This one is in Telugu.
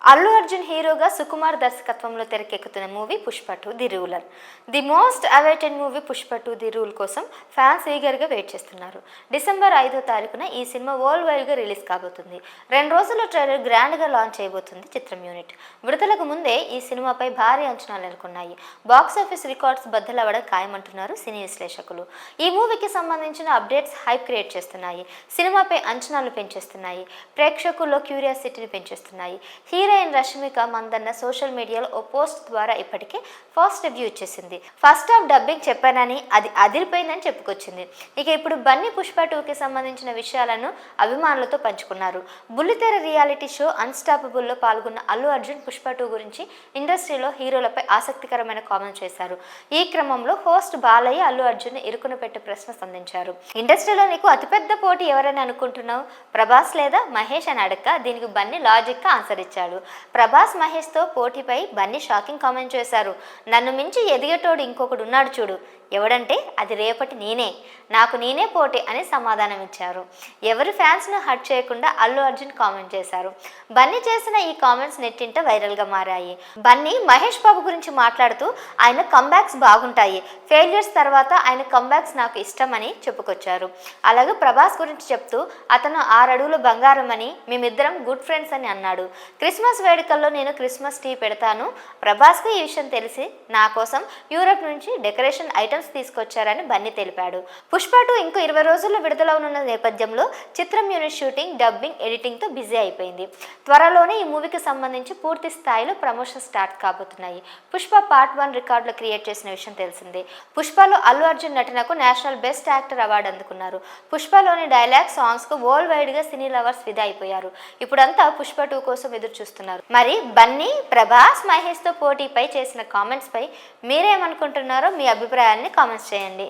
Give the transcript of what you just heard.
అల్లు అర్జున్ హీరోగా సుకుమార్ దర్శకత్వంలో తెరకెక్కుతున్న movie Pushpa 2 the ruler. The most awaited movie Pushpa 2 the rule కోసం ఫ్యాన్స్ ఈగర్గా వెయిట్ చేస్తున్నారు. డిసెంబర్ 5వ తారీఖున ఈ సినిమా వరల్డ్ వైడ్గా రిలీజ్ కాబోతుంది. 2 రోజుల ట్రైలర్ గ్రాండ్గా లాంచ్ చేయబోతుంది చిత్రం యూనిట్. విడుదలకు ముందే ఈ సినిమాపై భారీ అంచనాలు నెలకొన్నాయి. బాక్సాఫీస్ రికార్డ్స్ బద్దలవ్వడం ఖాయమంటున్నారు సినీ విశ్లేషకులు. ఈ మూవీకి సంబంధించిన అప్డేట్స్ హైప్ క్రియేట్ చేస్తున్నాయి. సినిమాపై అంచనాలు పెంచేస్తున్నాయి. ప్రేక్షకుల్లో క్యూరియాసిటీని పెంచేస్తున్నాయి. హీరోయిన్ రష్మిక మందన్న సోషల్ మీడియాలో ఓ పోస్ట్ ద్వారా ఇప్పటికే ఫస్ట్ రివ్యూ ఇచ్చేసింది. ఫస్ట్ హాఫ్ డబ్బింగ్ చెప్పానని అది అదిరిపోయిందని చెప్పుకొచ్చింది. ఇక ఇప్పుడు బన్నీ పుష్ప 2కి సంబంధించిన విషయాలను అభిమానులతో పంచుకున్నారు. బుల్లితెర రియాలిటీ షో అన్స్టాపబుల్లో పాల్గొన్న అల్లు అర్జున్ పుష్ప 2 గురించి ఇండస్ట్రీలో హీరోలపై ఆసక్తికరమైన కామెంట్స్ చేశారు. ఈ క్రమంలో హోస్ట్ బాలయ్య అల్లు అర్జున్ ఇరుకున పెట్టే ప్రశ్న సంధించారు. ఇండస్ట్రీలో నీకు అతిపెద్ద పోటీ ఎవరని అనుకుంటున్నావు? ప్రభాస్ లేదా మహేష్ అని అడక్క దీనికి బన్నీ లాజిక్గా ఆన్సర్ ఇచ్చాడు. ప్రభాస్ మహేష్తో పోటీపై బన్నీ షాకింగ్ కామెంట్ చేశారు. నన్ను మించి ఎదిగేటోడు ఇంకొకడు ఉన్నాడు చూడు, ఎవడంటే అది రేపటి నేనే, నాకు నేనే పోటీ అని సమాధానం ఇచ్చారు. ఎవరి ఫ్యాన్స్ను హర్ట్ చేయకుండా అల్లు అర్జున్ కామెంట్ చేశారు. బన్నీ చేసిన ఈ కామెంట్స్ నెట్టింట వైరల్గా మారాయి. బన్నీ మహేష్ బాబు గురించి మాట్లాడుతూ ఆయన కంబ్యాక్స్ బాగుంటాయి, ఫెయిల్యూర్స్ తర్వాత ఆయన కంబ్యాక్స్ నాకు ఇష్టమని చెప్పుకొచ్చారు. అలాగే ప్రభాస్ గురించి చెప్తూ అతను 6 అడుగుల బంగారం అని, మేమిద్దరం గుడ్ ఫ్రెండ్స్ అని అన్నాడు. క్రిస్మస్ వేడుకల్లో నేను క్రిస్మస్ ట్రీ పెడతాను, ప్రభాస్కు ఈ విషయం తెలిసి నా కోసం యూరప్ నుంచి డెకరేషన్ ఐటమ్స్ తీసుకొచ్చారని బన్నీ తెలిపాడు. పుష్ప 2 ఇంకో 20 రోజుల్లో విడుదలవునున్న నేపథ్యంలో చిత్రం యూనిట్ షూటింగ్, డబ్బింగ్, ఎడిటింగ్తో బిజీ అయిపోయింది. త్వరలోనే ఈ మూవీకి సంబంధించి పూర్తి స్థాయిలో ప్రమోషన్ స్టార్ట్ కాబోతున్నాయి. పుష్ప పార్ట్ 1 రికార్డులు క్రియేట్ చేసిన విషయం తెలిసిందే. పుష్పలో అల్లు అర్జున్ నటనకు నేషనల్ బెస్ట్ యాక్టర్ అవార్డు అందుకున్నారు. పుష్పలోని డైలాగ్ సాంగ్స్కు వరల్డ్ వైడ్గా సినీ లవర్స్ ఫిదా అయిపోయారు. ఇప్పుడంతా పుష్ప 2 కోసం ఎదురు చూస్తున్నారు. మరి బన్నీ ప్రభాస్ మహేష్తో పోటీపై చేసిన కామెంట్స్ పై మీరేమనుకుంటున్నారో మీ అభిప్రాయాన్ని కామెంట్స్ చేయండి.